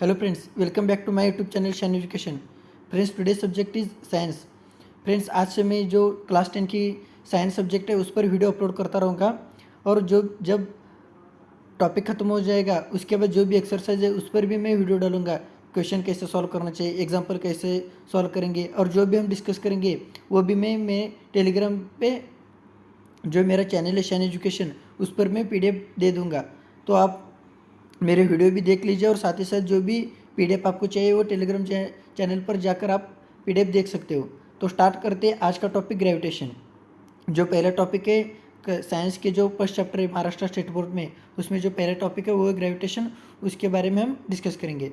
Hello friends, welcome back to my YouTube channel shine education. Friends today subject is science. Friends आज से मैं जो class 10 की science subject है उस पर वीडियो अपलोड करता रहूँगा और जो जब टॉपिक ख़त्म हो जाएगा उसके बाद जो भी एक्सरसाइज है उस पर भी मैं वीडियो डालूँगा। क्वेश्चन कैसे सॉल्व करना चाहिए, एग्जाम्पल कैसे सॉल्व करेंगे और जो भी हम डिस्कस करेंगे वो भी मैं टेलीग्राम पे जो मेरा चैनल है शाइन एजुकेशन उस पर मैं PDF दे दूँगा। तो आप मेरे वीडियो भी देख लीजिए और साथ ही साथ जो भी PDF आपको चाहिए वो टेलीग्राम चैनल पर जाकर आप PDF देख सकते हो। तो स्टार्ट करते हैं आज का टॉपिक ग्रेविटेशन। जो पहला टॉपिक है साइंस के जो फर्स्ट चैप्टर है महाराष्ट्र स्टेट बोर्ड में, उसमें जो पहला टॉपिक है वो है ग्रेविटेशन। उसके बारे में हम डिस्कस करेंगे।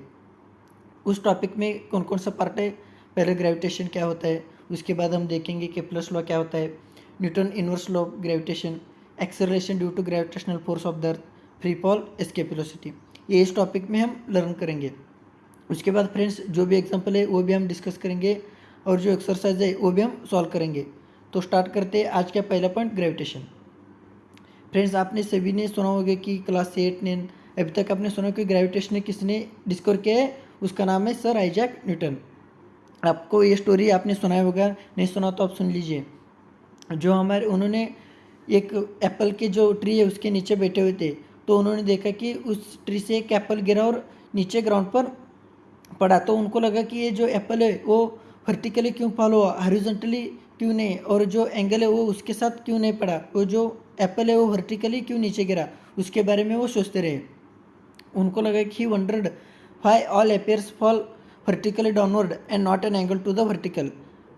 उस टॉपिक में कौन कौन सा पार्ट है, पहले ग्रेविटेशन क्या होता है, उसके बाद हम देखेंगे केप्लर्स लॉ क्या होता है, Newton inverse law of gravitation, acceleration due to gravitational force of the earth, free fall, escape velocity, ये इस टॉपिक में हम लर्न करेंगे। उसके बाद फ्रेंड्स जो भी एग्जांपल है वो भी हम डिस्कस करेंगे और जो एक्सरसाइज है वो भी हम सॉल्व करेंगे। तो स्टार्ट करते हैं आज का पहला पॉइंट ग्रेविटेशन। फ्रेंड्स आपने सभी ने सुना होगा कि क्लास 8 9 अभी तक आपने सुना कि ग्रेविटेशन किसने डिस्कवर किया है, उसका नाम है सर आइजैक न्यूटन। आपको ये स्टोरी आपने सुना होगा, नहीं सुना तो आप सुन लीजिए। जो हमारे उन्होंने एक एप्पल के जो ट्री है उसके नीचे बैठे हुए थे, तो उन्होंने देखा कि उस ट्री से एक एप्पल गिरा और नीचे ग्राउंड पर पड़ा। तो उनको लगा कि ये जो एप्पल है वो वर्टिकली क्यों फॉल हुआ, हॉरिजॉन्टली क्यों नहीं, और जो एंगल है वो उसके साथ क्यों नहीं पड़ा, वो जो एप्पल है वो वर्टिकली क्यों नीचे गिरा, उसके बारे में वो सोचते रहे। उनको लगा कि wondered why all apples fall vertically downward and not an angle to the vertical,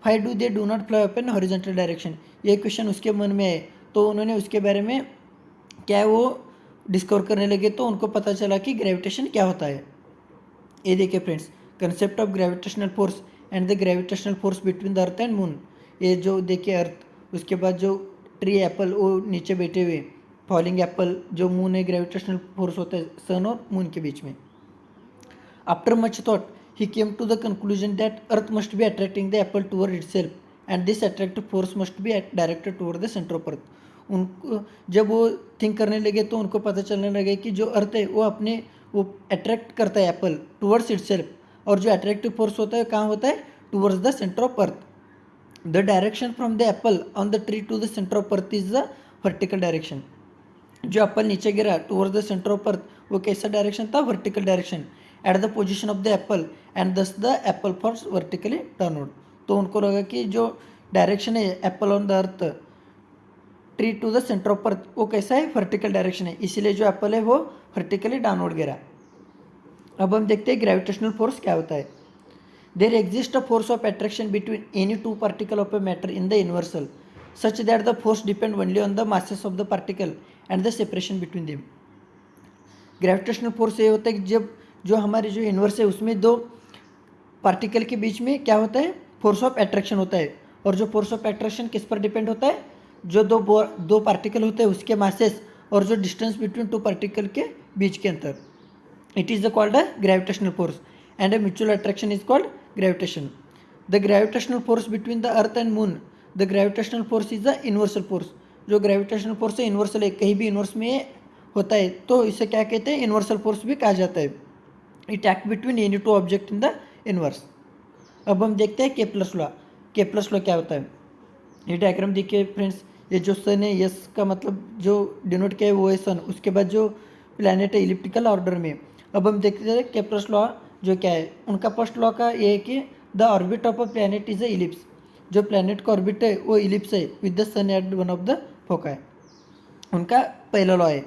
why do they do not fly up in horizontal direction. ये क्वेश्चन उसके मन में है, तो उन्होंने उसके बारे में क्या है वो डिस्कवर करने लगे। तो उनको पता चला कि ग्रेविटेशन क्या होता है। ये देखिए friends, concept of gravitational force and the gravitational force between the earth and moon. ये जो देखिए अर्थ, उसके बाद जो ट्री एप्पल वो नीचे बैठे हुए, फॉलिंग एप्पल, जो मून है ग्रेविटेशनल फोर्स होता है सन और मून के बीच में। After much thought he came to the conclusion that earth must be attracting the apple toward itself and this attractive force must be directed toward the centre of earth. उनको जब वो think करने लगे तो उनको पता चलने लगे कि जो अर्थ है वो अपने वो अट्रैक्ट करता है एप्पल टूवर्ड्स इटसेल्फ, और जो अट्रैक्टिव फोर्स होता है कहाँ होता है, towards the centre of earth. The direction from the apple on the tree to the centre of earth is the vertical direction. जो एप्पल नीचे गिरा towards the centre of earth, वो कैसा डायरेक्शन था, vertical direction at the position of the apple and thus the apple falls vertically downward. तो उनको लगा कि जो डायरेक्शन है apple on the earth tree to the centre of earth वो कैसा है, वर्टिकल डायरेक्शन है, इसीलिए जो एप्पल है वो वर्टिकली डाउनवर्ड गिरा। अब हम देखते हैं ग्रेविटेशनल फोर्स क्या होता है। There exist a force of attraction between any two particle of a matter in the universal such that the force depend only on the masses of the particle and the separation between them. Gravitational force ये होता है कि जब जो हमारे जो universe है उसमें दो पार्टिकल के बीच में क्या होता है, फोर्स ऑफ अट्रैक्शन होता है। और जो फोर्स ऑफ अट्रैक्शन किस पर डिपेंड होता है, जो दो पार्टिकल होते हैं उसके मासेस और जो डिस्टेंस बिटवीन टू पार्टिकल के बीच के अंतर। It is called a gravitational force and a mutual attraction is called gravitation. The gravitational force between the earth and moon, the gravitational force is the universal force. जो gravitational force है universal है, कहीं भी universe में होता है तो इसे क्या कहते हैं, यूनिवर्सल फोर्स भी कहा जाता है। It act between any to object in the universe. अब हम देखते हैं केप्लर्स लॉ। केप्लर्स लॉ क्या होता है, ये डायग्राम देखिए फ्रेंड्स। ये जो सन है, यस का मतलब जो डिनोट किया है वो है सन, उसके बाद जो प्लैनेट है इलिप्टिकल ऑर्डर में। अब हम देखते हैं केप्लर्स लॉ जो क्या है, उनका फर्स्ट लॉ का ये है कि the orbit of a planet is a ellipse. जो प्लैनेट का ऑर्बिट है वो इलिप्स है with the sun at one of the foci है, उनका पहला लॉ है।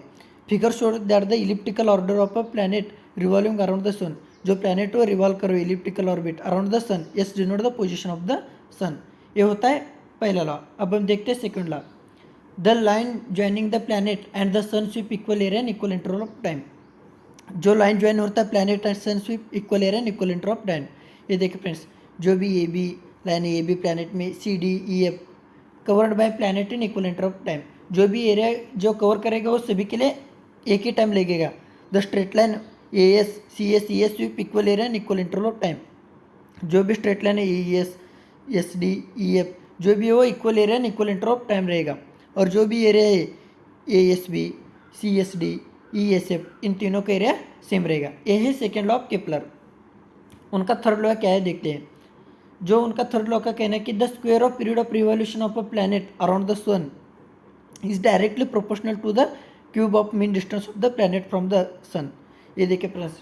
Figure show that the elliptical order of a planet revolving around the sun. जो प्लैनेट वो रिवॉल्व करो elliptical orbit around the sun, yes denote the position of the sun. ये होता है पहला लॉ। अब हम देखते हैं second law. The line joining the planet and the sun sweep equal area and equal interval of time. जो line join होता है planet and sun sweep equal area and equal interval of time. ये देखिए friends, जो भी A B line है, ए B planet में C D E F covered by planet in equal interval of time. जो भी एरिया जो कवर करेगा वो सभी के लिए एक ही टाइम लगेगा। The straight line A S C S E S sweep equal area and equal interval of time. जो भी स्ट्रेट लाइन है E S S D E F जो भी है वो equal area and equal interval of time रहेगा। और जो भी एरिया है A S B C S D E S F इन तीनों का एरिया सेम रहेगा। ये है सेकेंड लॉ ऑफ केपलर। उनका थर्ड लॉ क्या है देखते हैं। जो उनका थर्ड लॉ का कहना है कि the square of period of revolution of a planet around the sun is directly proportional to the cube of mean distance of the planet from the sun. ये देखिए friends,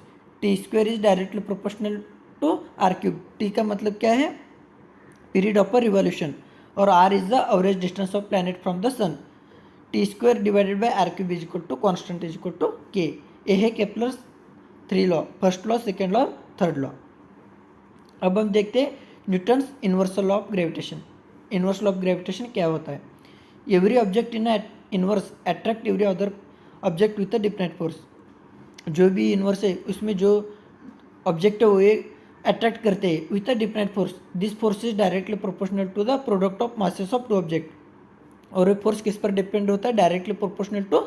T square is directly proportional to R cube. T का मतलब क्या है, period of a revolution, और R is the average distance of planet from the sun. T square divided by R cube is equal to constant is equal to K. ये है Kepler's 3 law, first law, second law, third law. अब हम देखते हैं Newton's universal law of gravitation. Inverse law of gravitation क्या होता है। Every object in universe attract every other object with a different force. जो भी इन्वर्स है उसमें जो ऑब्जेक्ट है वो अट्रैक्ट करते हैं with a different force. This force is directly proportional to the product of masses of two object. और ये फोर्स किस पर डिपेंड होता है, डायरेक्टली प्रोपोर्शनल टू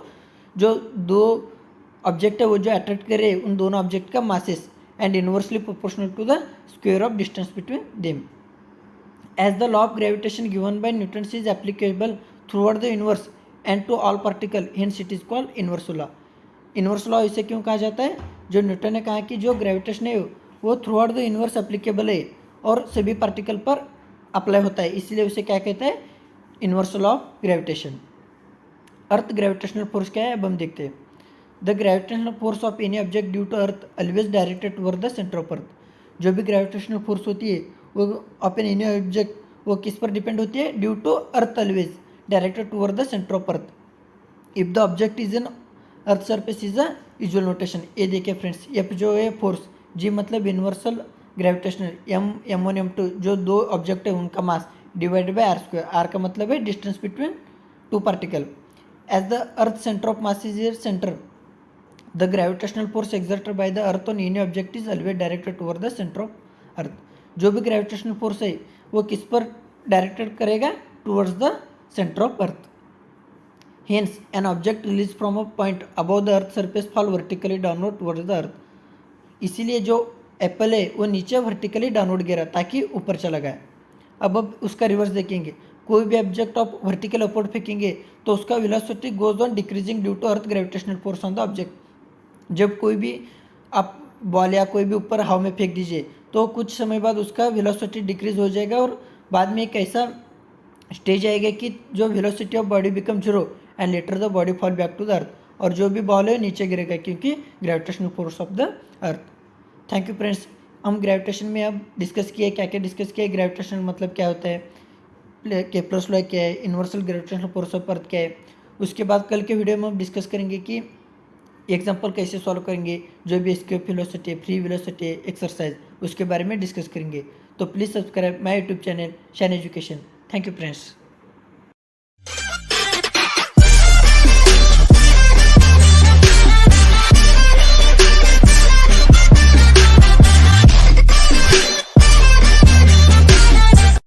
जो दो ऑब्जेक्ट है वो जो अट्रैक्ट करे उन दोनों ऑब्जेक्ट का masses, and inversely proportional to the square of distance between them. As the law of gravitation given by Newton is applicable throughout the universe and to all particle, hence it is called universal law. Inverse law इसे क्यों कहा जाता है, जो Newton ने कहा कि जो ग्रेविटेशन है वो through out the universe applicable है और सभी पार्टिकल पर अप्लाई होता है, इसलिए उसे क्या कहते हैं, inverse law of gravitation. Earth gravitational force क्या है अब हम देखते हैं। The gravitational force of any object due to earth always directed toward the centre of earth. जो भी ग्रेविटेशनल फोर्स होती है वो अपन एनी ऑब्जेक्ट वो किस पर डिपेंड होती है, due to earth always directed toward the centre of earth. If the object is in earth surface is a usual notation. ये देखिए फ्रेंड्स, एफ जो है फोर्स, जी मतलब यूनिवर्सल ग्रेविटेशनल, m1 m2 जो दो ऑब्जेक्ट है उनका mass divided by R square. R का मतलब है distance between two particle. As the earth centre of mass is your centre, the gravitational force exerted by the earth on any object is always directed toward the centre of earth. जो भी gravitational force है वो किस पर directed करेगा, towards the centre of earth. Hence, an object released from a point above the earth surface fall vertically downward towards the earth. इसीलिए जो Apple है वो नीचे वर्टिकली डाउनवर्ड गिरा ताकि ऊपर चला गया। अब उसका रिवर्स देखेंगे, कोई भी ऑब्जेक्ट आप वर्टिकल अपवर्ड फेंकेंगे तो उसका velocity goes on decreasing due to earth gravitational force on the object. जब कोई भी आप बॉल या कोई भी ऊपर हवा में फेंक दीजिए तो कुछ समय बाद उसका वेलोसिटी डिक्रीज हो जाएगा और बाद में एक ऐसा स्टेज आएगा कि जो velocity of body become zero and later the body fall back to the earth, और जो भी बॉल है नीचे गिरेगा क्योंकि gravitational force of the earth. Thank you friends. हम ग्रेविटेशन में अब डिस्कस किए, क्या क्या डिस्कस किया, ग्रेविटेशन मतलब क्या होता है, केप्लर्स लॉ क्या है, universal gravitational force of earth क्या है। उसके बाद कल के वीडियो में हम डिस्कस करेंगे कि एग्जाम्पल कैसे सॉल्व करेंगे, जो भी escape velocity, free velocity, exercise, उसके बारे में डिस्कस करेंगे। तो please subscribe my YouTube channel shine education. Thank you friends.